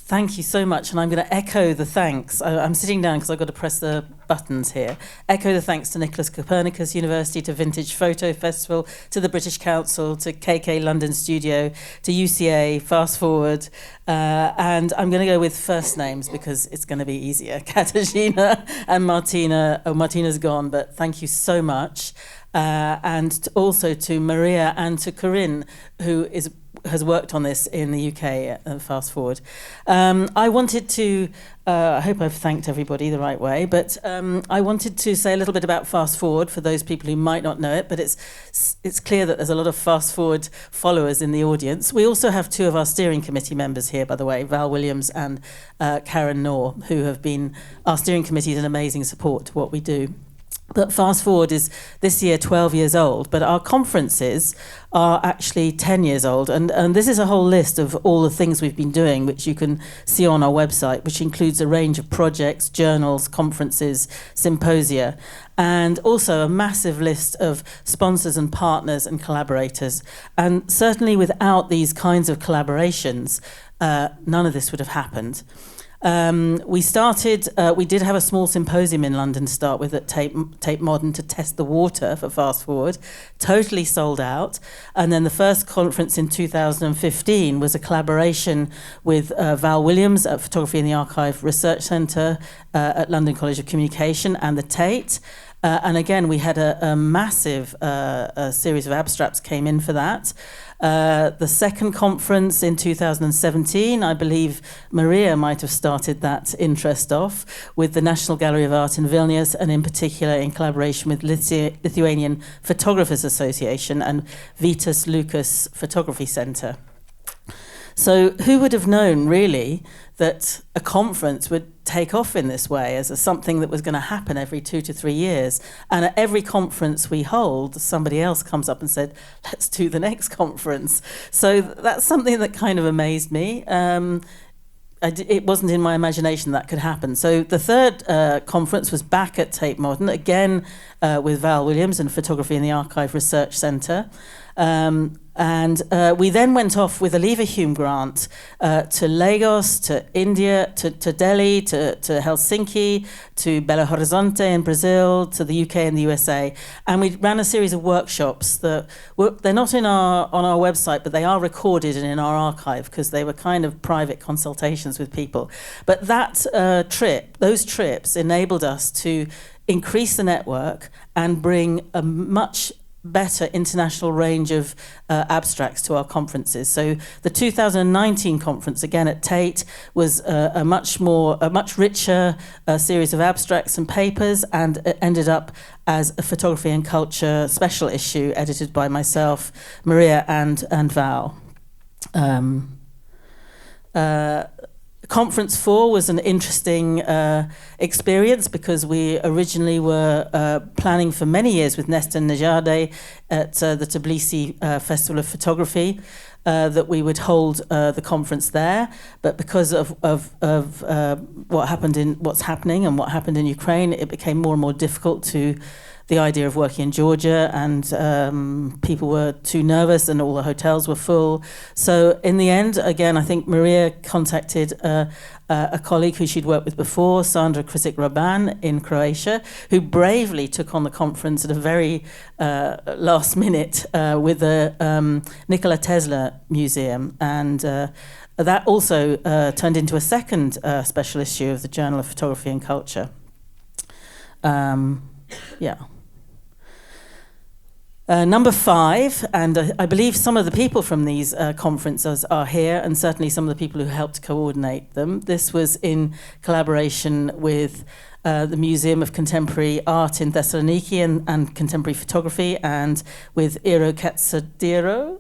Thank you so much, and I'm going to echo the thanks. I'm sitting down because I've got to press the buttons here. Echo the thanks to Nicolaus Copernicus University, to Vintage Photo Festival, to the British Council, to KK London Studio, to UCA, Fast Forward, and I'm going to go with first names because it's going to be easier. Katarzyna and Martina. Oh, Martina's gone, but thank you so much. And also to Maria and to Corinne, who has worked on this in the UK at Fast Forward. I wanted to, I hope I've thanked everybody the right way, but I wanted to say a little bit about Fast Forward for those people who might not know it, but it's clear that there's a lot of Fast Forward followers in the audience. We also have two of our steering committee members here, by the way, Val Williams and Karen Knorr, who have been, our steering committee is an amazing support to what we do. But Fast Forward is this year 12 years old, but our conferences are actually 10 years old. And this is a whole list of all the things we've been doing, which you can see on our website, which includes a range of projects, journals, conferences, symposia, and also a massive list of sponsors and partners and collaborators. And certainly without these kinds of collaborations, none of this would have happened. We did have a small symposium in London to start with at Tate Modern to test the water for Fast Forward, totally sold out. And then the first conference in 2015 was a collaboration with Val Williams at Photography in the Archive Research Centre at London College of Communication and the Tate. And again, we had a massive series of abstracts came in for that. The second conference in 2017, I believe Maria might have started that interest off with the National Gallery of Art in Vilnius, and in particular in collaboration with Lithuanian Photographers Association and Vitas Lucas Photography Centre. So who would have known, really, that a conference would take off in this way as something that was going to happen every 2 to 3 years? And at every conference we hold, somebody else comes up and said, let's do the next conference. So that's something that kind of amazed me. It wasn't in my imagination that could happen. So the third conference was back at Tate Modern, again with Val Williams and Photography in the Archive Research Centre. And we then went off with a Leverhulme grant to Lagos, to India, to Delhi, to Helsinki, to Belo Horizonte in Brazil, to the UK and the USA. And we ran a series of workshops that they're not on our website, but they are recorded and in our archive because they were kind of private consultations with people. But that those trips enabled us to increase the network and bring a much better international range of abstracts to our conferences. So the 2019 conference, again at Tate, was a much richer series of abstracts and papers, and it ended up as a photography and culture special issue edited by myself, Maria and Val. Conference 4 was an interesting experience because we originally were planning for many years with Nestor Nejade at the Tbilisi Festival of Photography that we would hold the conference there, but because of what's happening and what happened in Ukraine, it became more and more difficult to the idea of working in Georgia, and people were too nervous and all the hotels were full. So in the end, again, I think Maria contacted a colleague who she'd worked with before, Sandra Krisic-Raban in Croatia, who bravely took on the conference at a very last minute with the Nikola Tesla Museum. And that also turned into a second special issue of the Journal of Photography and Culture. Number 5, and I believe some of the people from these conferences are here, and certainly some of the people who helped coordinate them. This was in collaboration with the Museum of Contemporary Art in Thessaloniki and Contemporary Photography, and with Eero Katsudiro.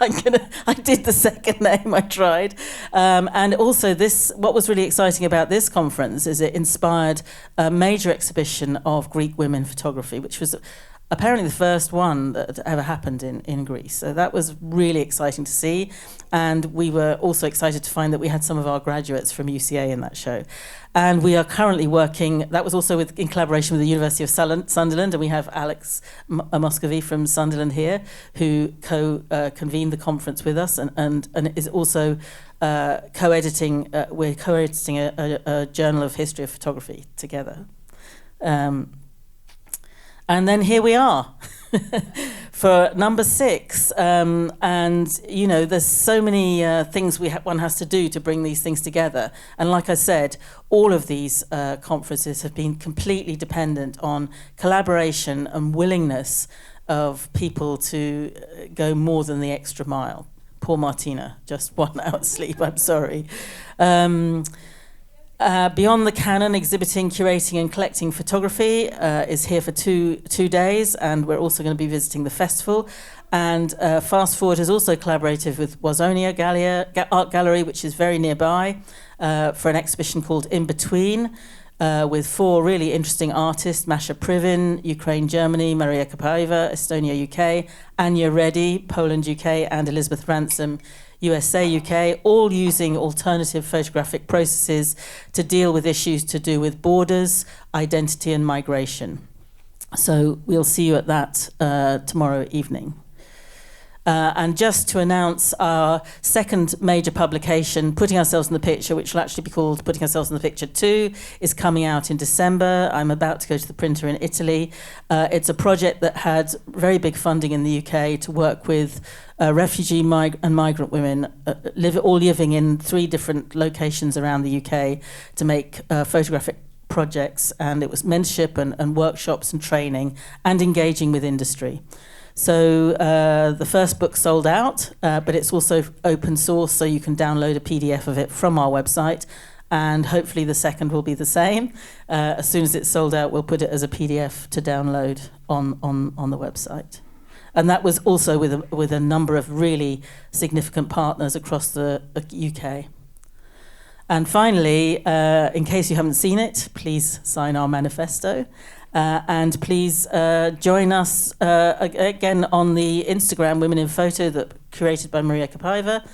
I did the second name, I tried. And also what was really exciting about this conference is it inspired a major exhibition of Greek women photography, which was apparently the first one that ever happened in Greece. So that was really exciting to see. And we were also excited to find that we had some of our graduates from UCA in that show. And we are currently working, that was also in collaboration with the University of Sunderland, and we have Alex Moscovy from Sunderland here, who convened the conference with us and is also co-editing, we're co-editing a journal of history of photography together. And then here we are for number 6. And, you know, there's so many things one has to do to bring these things together. And like I said, all of these conferences have been completely dependent on collaboration and willingness of people to go more than the extra mile. Poor Martina, just 1 hour's sleep, I'm sorry. Beyond the Canon, exhibiting, curating and collecting photography is here for two days, and we're also going to be visiting the festival. And Fast Forward has also collaborated with Wazonia Art Gallery, which is very nearby, for an exhibition called In Between, with 4 really interesting artists: Masha Privin, Ukraine, Germany; Maria Kapaiva, Estonia, UK; Anya Reddy, Poland, UK; and Elizabeth Ransom, USA, UK, all using alternative photographic processes to deal with issues to do with borders, identity and migration. So we'll see you at that tomorrow evening. And just to announce our second major publication, Putting Ourselves in the Picture, which will actually be called Putting Ourselves in the Picture 2, is coming out in December. I'm about to go to the printer in Italy. It's a project that had very big funding in the UK to work with refugee and migrant women all living in 3 different locations around the UK to make photographic projects. And it was mentorship and workshops and training and engaging with industry. So the first book sold out, but it's also open source, so you can download a PDF of it from our website, and hopefully the second will be the same. As soon as it's sold out, we'll put it as a PDF to download on the website. And that was also with a number of really significant partners across the UK. And finally, in case you haven't seen it, please sign our manifesto. And please join us again on the Instagram Women in Photo, that curated by Maria Kapaiva.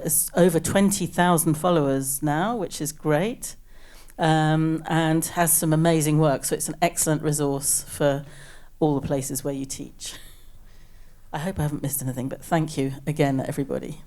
It's over 20,000 followers now, which is great, and has some amazing work. So it's an excellent resource for all the places where you teach. I hope I haven't missed anything, but thank you again, everybody.